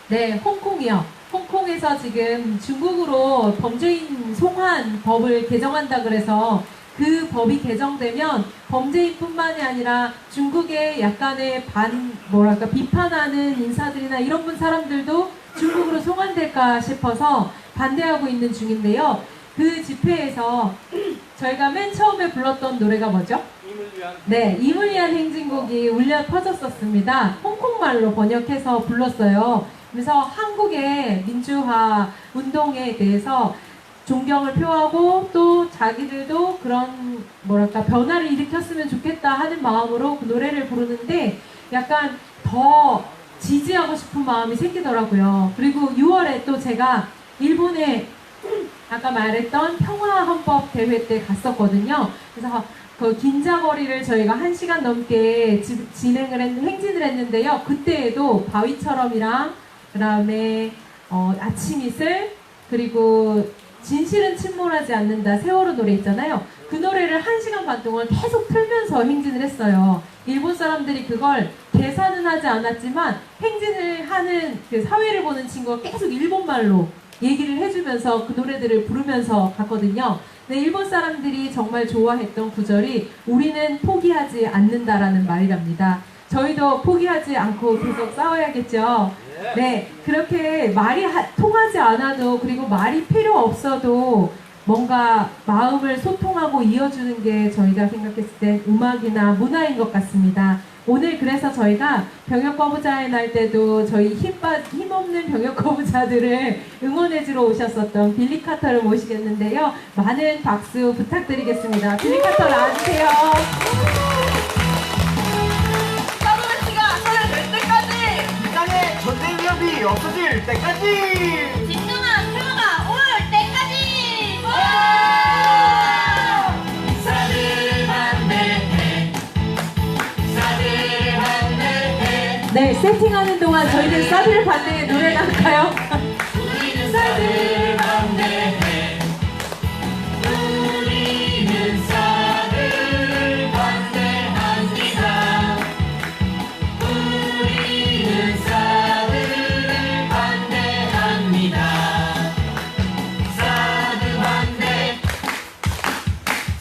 네, 홍콩이요. 홍콩에서 지금 중국으로 범죄인 송환 법을 개정한다 그래서 그 법이 개정되면 범죄인뿐만이 아니라 중국의 약간의 비판하는 인사들이나 이런 분 사람들도 중국으로 송환될까 싶어서 반대하고 있는 중인데요. 그 집회에서 저희가 맨 처음에 불렀던 노래가 뭐죠? 임을 위한 네, 임을 위한 행진곡이 울려 퍼졌었습니다. 홍콩말로 번역해서 불렀어요. 그래서 한국의 민주화 운동에 대해서 존경을 표하고 또 자기들도 그런 변화를 일으켰으면 좋겠다 하는 마음으로 그 노래를 부르는데 약간 더 지지하고 싶은 마음이 생기더라고요. 그리고 6월에 또 제가 일본에 아까 말했던 평화헌법 대회 때 갔었거든요. 그래서 그 긴자거리를 저희가 1시간 넘게 행진을 했는데요. 그때에도 바위처럼이랑 그 다음에 아침 이슬 그리고 진실은 침몰하지 않는다 세월호 노래 있잖아요. 그 노래를 1시간 반 동안 계속 틀면서 행진을 했어요. 일본 사람들이 그걸 계산은 하지 않았지만 행진을 하는 그 사회를 보는 친구가 계속 일본말로 얘기를 해주면서 그 노래들을 부르면서 갔거든요. 근데 일본 사람들이 정말 좋아했던 구절이 우리는 포기하지 않는다라는 말이랍니다. 저희도 포기하지 않고 계속 싸워야겠죠. 네, 그렇게 말이 통하지 않아도 그리고 말이 필요 없어도 뭔가 마음을 소통하고 이어주는 게 저희가 생각했을 때 음악이나 문화인 것 같습니다. 오늘 그래서 저희가 병역거부자의 날 때도 저희 힘없는 병역거부자들을 응원해주러 오셨었던 빌리 카터를 모시겠는데요. 많은 박수 부탁드리겠습니다. 빌리 카터 나와주세요. WC가 사라질 때까지 이 땅에 전쟁 위협이 없어질 때까지 진정한 평화가 올 때까지 네, 세팅하는 동안 저희는 사드를 반대해 노래 나갈까요? 사드를 반대해 우리는 사드를 반대합니다. 우리는 사드를 반대합니다. 사드 반대,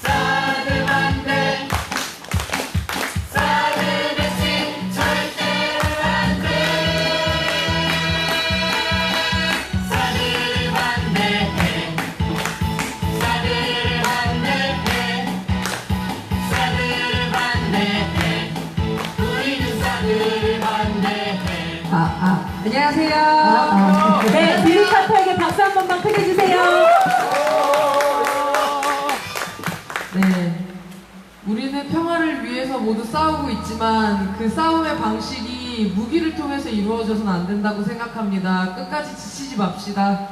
사드 반대, 사드 배치 절대로 안 돼. 사드를 반대해, 사드를 반대해, 사드를 반대해, 우리는 사드를 반대해. 안녕하세요. 네, 빌리 카터에게 박수 한 번만 크게 주세요. 네. 우리는 평화를 위해서 모두 싸우고 있지만 그 싸움의 방식이 무기를 통해서 이루어져서는 안 된다고 생각합니다. 끝까지 지치지 맙시다.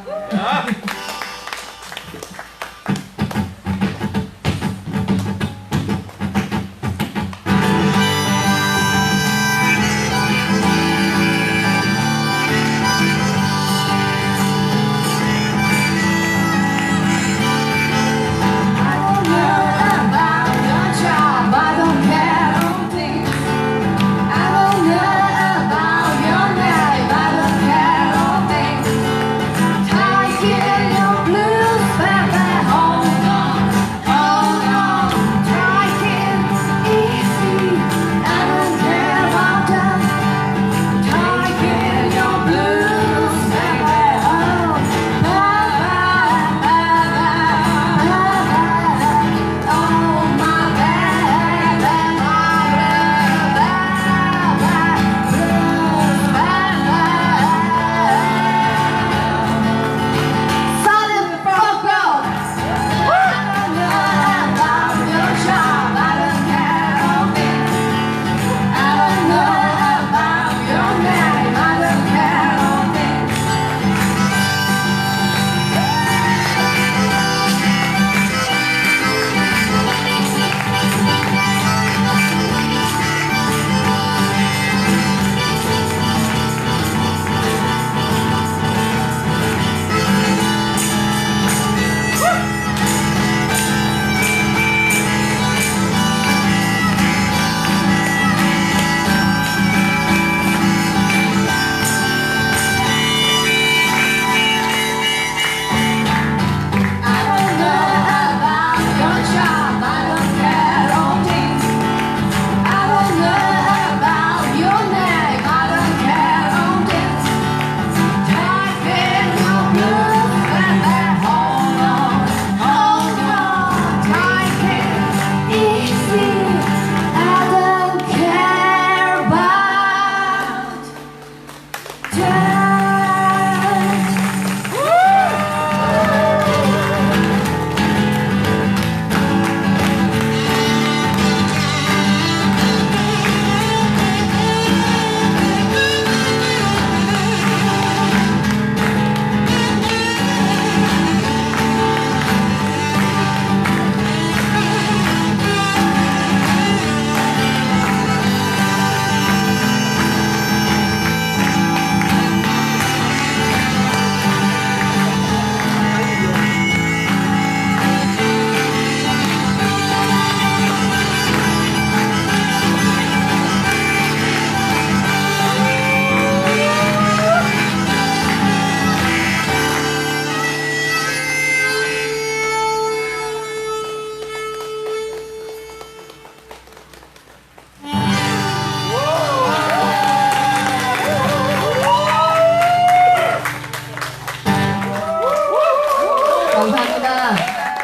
감사합니다.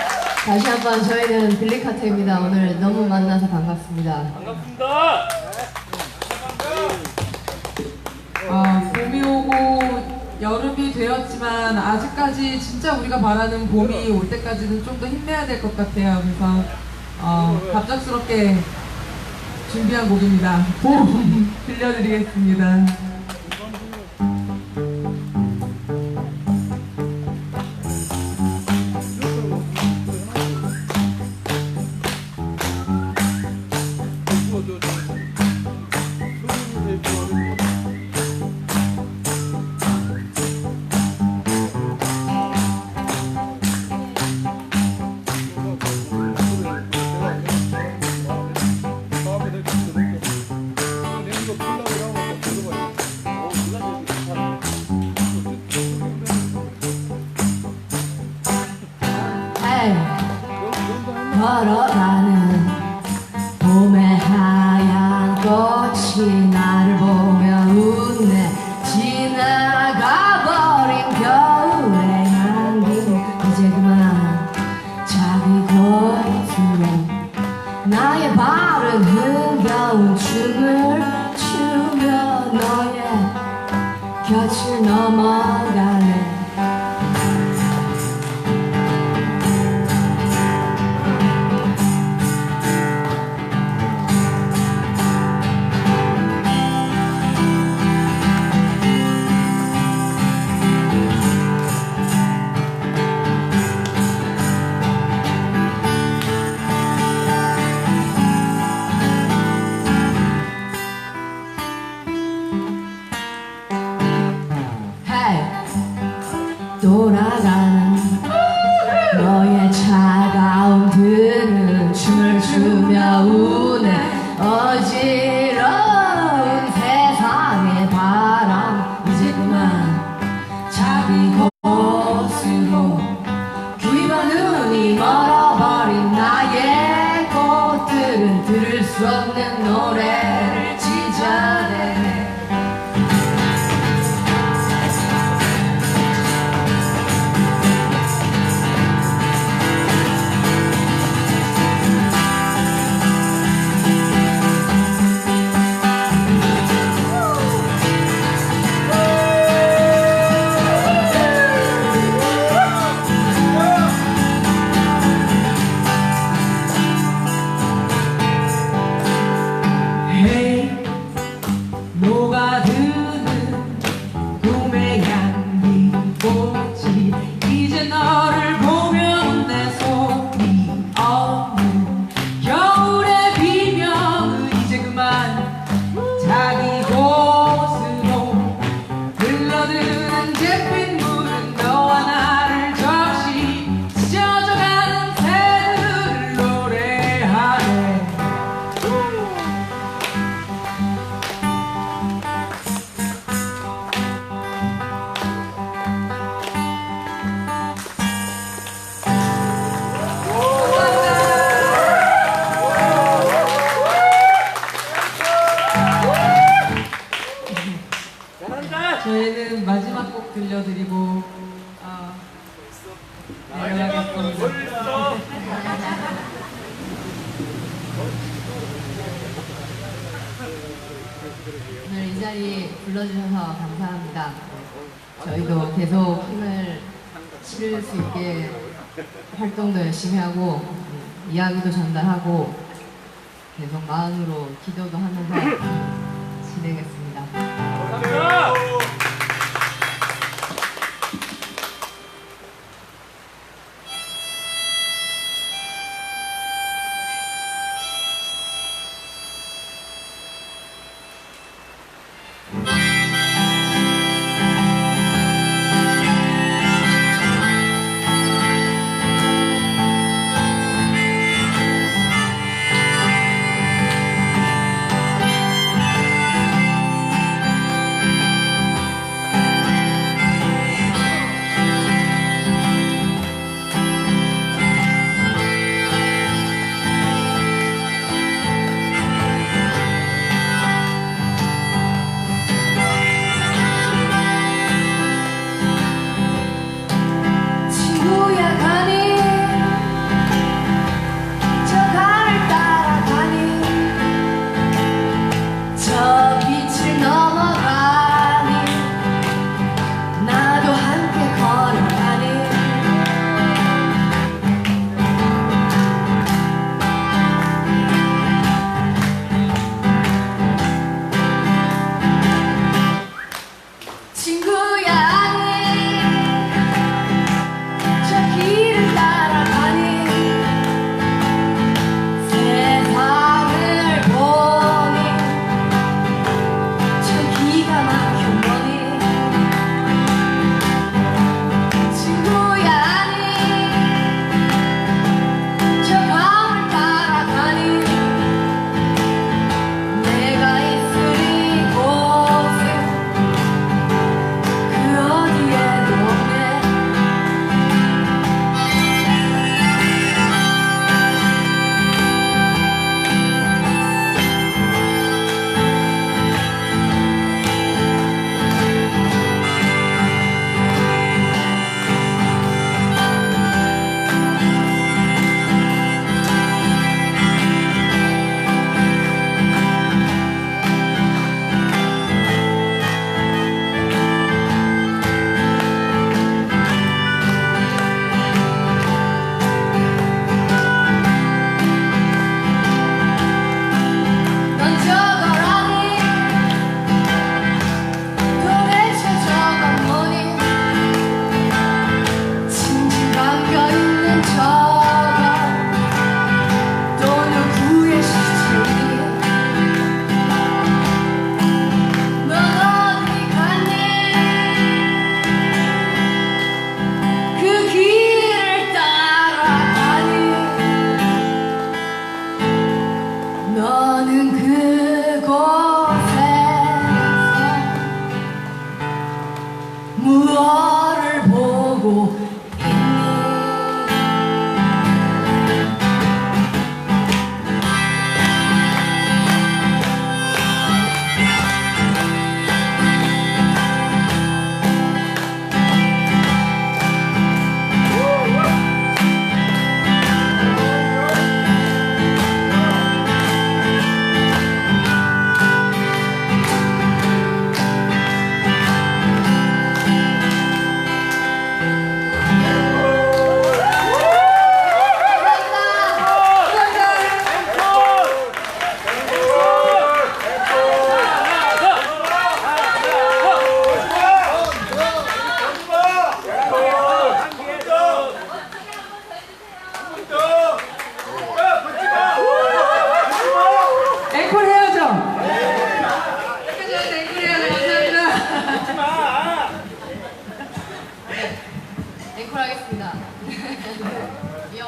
다시 한번 저희는 빌리카트입니다. 오늘 너무 만나서 반갑습니다. 봄이 오고 여름이 되었지만 아직까지 진짜 우리가 바라는 봄이 올 때까지는 좀 더 힘내야 될 것 같아요. 그래서 갑작스럽게 준비한 곡입니다. 봄 들려드리겠습니다. 걸어가는 봄의 하얀 꽃이 나를 보며 웃네. 지나가버린 겨울의 향기는 이제 그만 자기 곳으로 나의 발은 흥겨운 춤을 추며 너의 곁을 넘어가네. 돌아가는 너의 차가운 등은 춤을 추며 우네. 어지러운 세상의 바람 이제 그만 자기 곳으로 귀와 눈이 멀어버린 나의 꽃들은 들을 수 없는 노래를 짖어대네. 녹아드는 꿈의 향기 꽃이 이제 너를 보면 내 소리 없는 겨울의 비명은 이제 그만 자기 곳으로 흘러드는 잿빛 물은 너와 나를 적시 젖어가는 새들을 노래하네. 저희는 마지막 곡 들려드리고 내려가겠습니다. 오늘 이 자리 불러주셔서 감사합니다. 저희도 계속 힘을 실을 수 있게 활동도 열심히 하고 이야기도 전달하고 계속 마음으로 기도도 하면서 진행했습니다.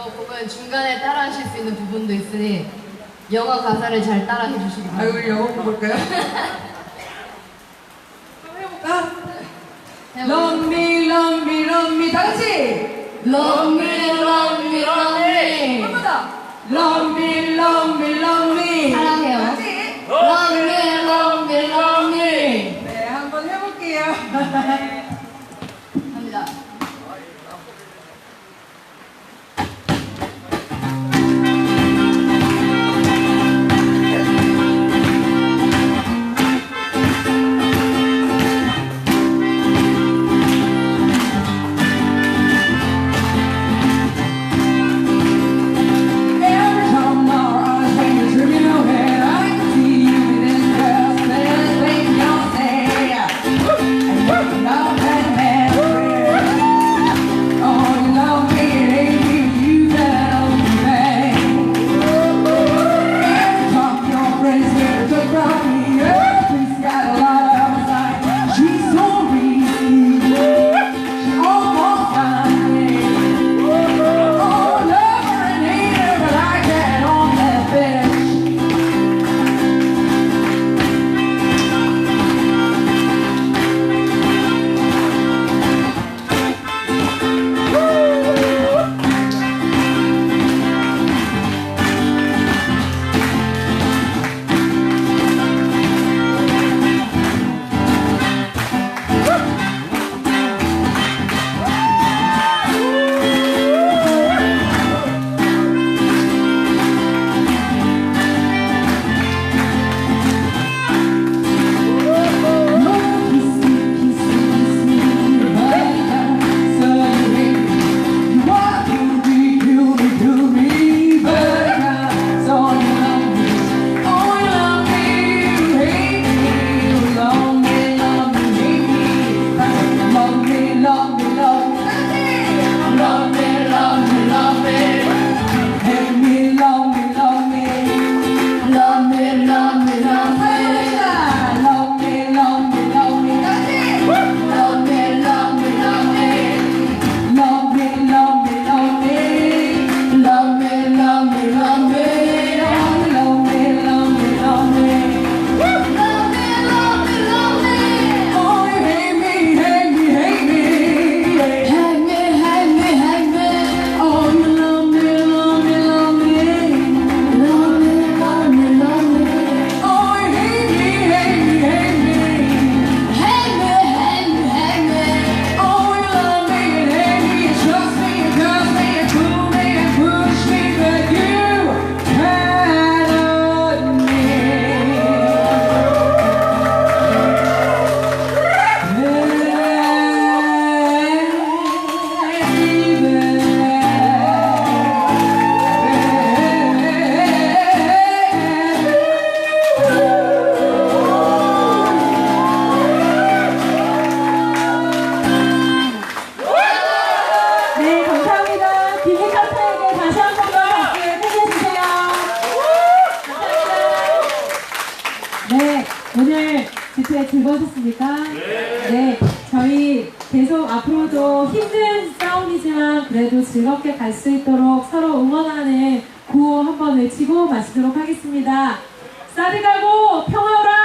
이거 보면 중간에 따라하실 수 있는 부분도 있으니 영어 가사를 잘 따라해 주시기 아이고 바랍니다. 영어 볼까요? 한번 해볼까? Love me, love me, love me. 다 같이. Love me, love me, love me. 한 번 더. Love me, love me, love me. 사랑해요. 다 같이. Love me, love me, love me. 네, 한번 해볼게요. 갑니다. Every time our eyes when you're tripping away, I can see you in this dress, this thing you say. And you're not that man. Oh, you love me, it ain't me, you tell me. Every time your friends here to cry me, everything's got a lot outside. She's so real, she almost got me. Oh, lover and hater, but I can't own that bitch. 네, 감사합니다. 비비카트에게 다시 한 번 더 박수 해주세요. 감사합니다. 네, 오늘 집회 즐거우셨습니까? 네, 저희 계속 앞으로도 힘든 싸움이지만 그래도 즐겁게 갈 수 있도록 서로 응원하는 구호 한번 외치고 마치도록 하겠습니다. 사드가고 평화로라!